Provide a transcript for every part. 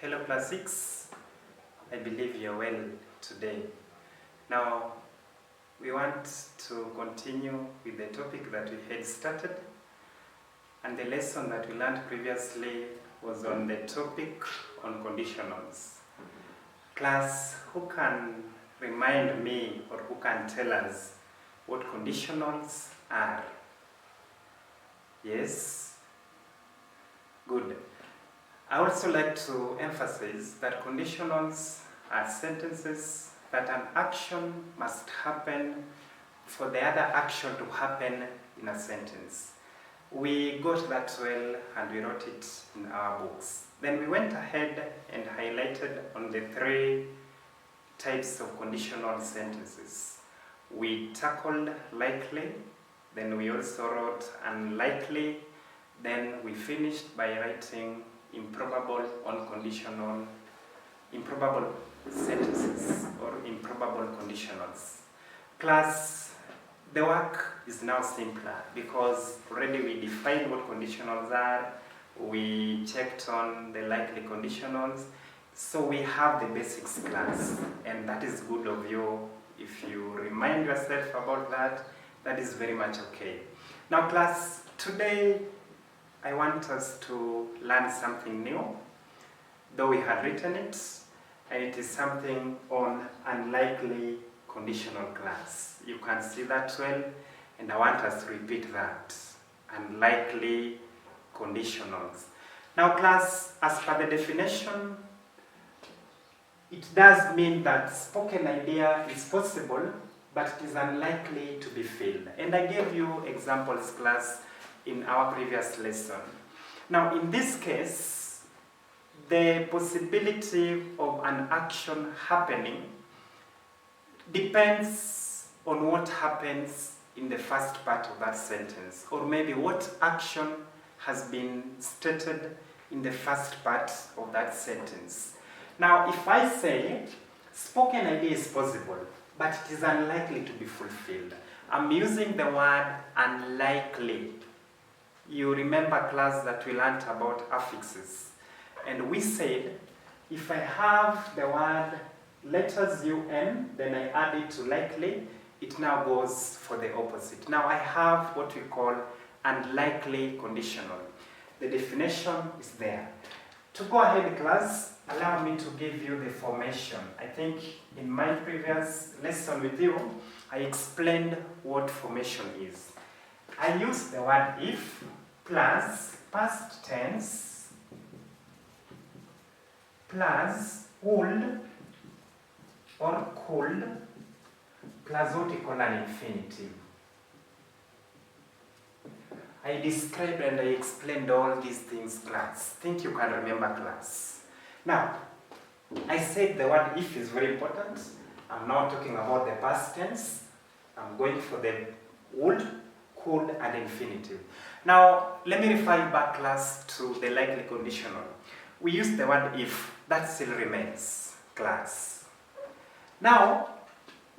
Hello class 6, I believe you're well today. Now, we want to continue with the topic that we had started, and the lesson that we learned previously was on the topic on conditionals. Class, who can remind me or who can tell us what conditionals are? Yes? Good. I also like to emphasize that conditionals are sentences that an action must happen for the other action to happen in a sentence. We got that well and we wrote it in our books. Then we went ahead and highlighted on the 3 types of conditional sentences. We tackled likely, then we also wrote unlikely, then we finished by writing improbable sentences or improbable conditionals. Class, the work is now simpler because already we defined what conditionals are, we checked on the likely conditionals, so we have the basics, class, and that is good of you. If you remind yourself about that, that is very much okay. Now class, today I want us to learn something new, though we had written it, and it is something on unlikely conditional, class. You can see that well, and I want us to repeat that. Unlikely conditionals. Now class, as per the definition, it does mean that spoken idea is possible, but it is unlikely to be filled. And I gave you examples, class, in our previous lesson. Now in this case, the possibility of an action happening depends on what happens in the first part of that sentence, or maybe what action has been stated in the first part of that sentence. Now if I say spoken idea is possible, but it is unlikely to be fulfilled, I'm using the word unlikely. You remember, class, that we learned about affixes, and we said if I have the word letters UN, then I add it to likely, it now goes for the opposite. Now I have what we call unlikely conditional. The definition is there. To go ahead, class, allow me to give you the formation. I think in my previous lesson with you, I explained what formation is. I used the word if plus past tense plus would or could plus what we call an infinitive. I described and I explained all these things, class. Think you can remember, class. Now, I said the word if is very important. I'm now talking about the past tense. I'm going for the would, could, and infinitive. Now, let me refer you back, class, to the likely conditional. We use the word if. That still remains, class. Now,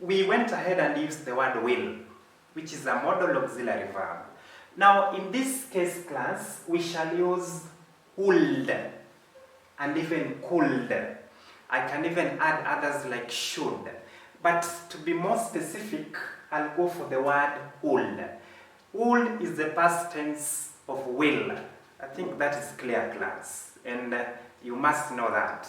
we went ahead and used the word will, which is a modal auxiliary verb. Now, in this case, class, we shall use would and even could. I can even add others like should. But to be more specific, I'll go for the word would. Would is the past tense of will. I think that is clear, class, and you must know that.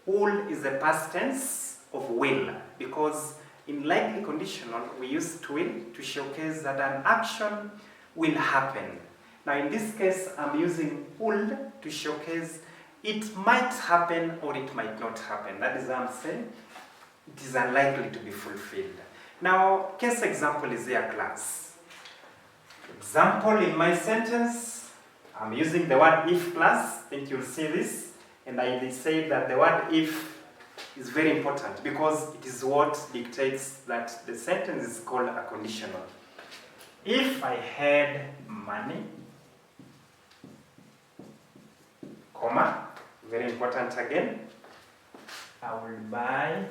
Would is the past tense of will, because in likely conditional we use to will to showcase that an action will happen. Now in this case, I'm using would to showcase it might happen or it might not happen. That is what I'm saying. It is unlikely to be fulfilled. Now, case example is here, class. Example in my sentence, I'm using the word if, class. I think you'll see this. And I did say that the word if is very important because it is what dictates that the sentence is called a conditional. If I had money, comma, very important again, I will buy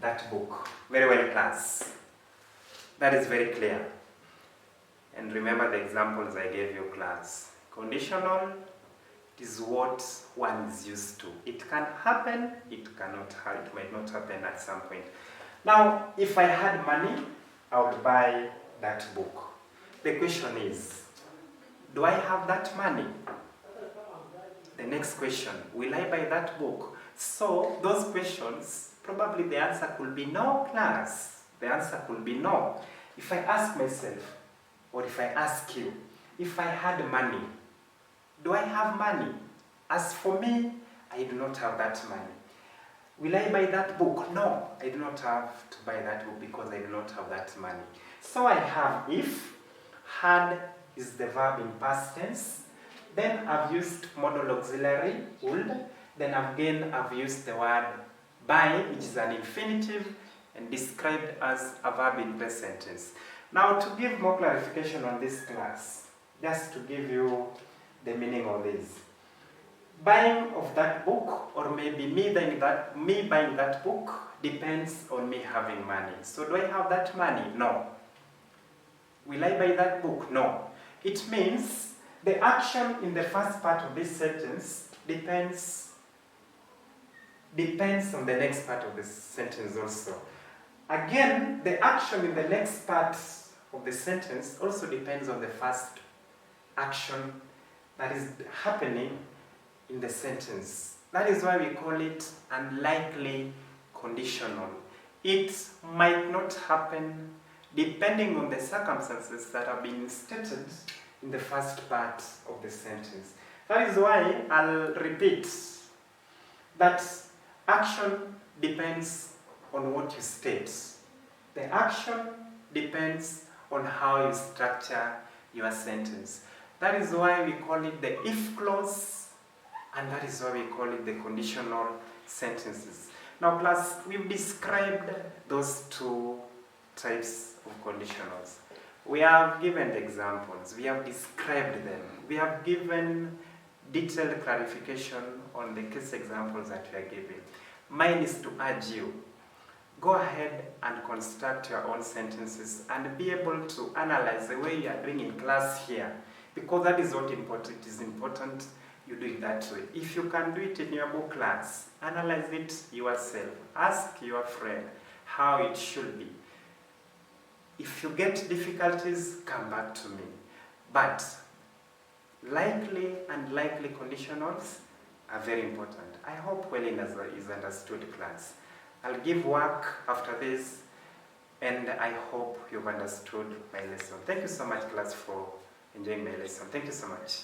that book. Very well, class. That is very clear. And remember the examples I gave you, class. Conditional is what one is used to. It can happen, it cannot happen, it might not happen at some point. Now, if I had money, I would buy that book. The question is, do I have that money? The next question, will I buy that book? So, those questions, probably the answer could be no, class. The answer could be no. If I ask myself, or if I ask you, if I had money, do I have money? As for me, I do not have that money. Will I buy that book? No, I do not have to buy that book because I do not have that money. So I have if, had is the verb in past tense, then I've used modal auxiliary, would, then again I've used the word buy, which is an infinitive, and described as a verb in present tense. Now, to give more clarification on this class, just to give you the meaning of this. Buying of that book, or maybe me buying that book, depends on me having money. So do I have that money? No. Will I buy that book? No. It means the action in the first part of this sentence depends on the next part of the sentence also. Again, the action in the next part of the sentence also depends on the first action that is happening in the sentence. That is why we call it unlikely conditional. It might not happen depending on the circumstances that have been stated in the first part of the sentence. That is why I'll repeat that action depends on what you state. The action depends on how you structure your sentence. That is why we call it the if clause, and that is why we call it the conditional sentences. Now, class, we've described those two types of conditionals. We have given the examples, we have described them, we have given detailed clarification on the case examples that we are giving. Mine is to urge you, go ahead and construct your own sentences and be able to analyze the way you are doing in class here, because that is what important. It is important you do it that way. If you can do it in your book class, analyze it yourself. Ask your friend how it should be. If you get difficulties, come back to me. But likely and unlikely conditionals are very important. I hope spelling is understood, class. I'll give work after this, and I hope you've understood my lesson. Thank you so much, class, for enjoying my lesson. Thank you so much.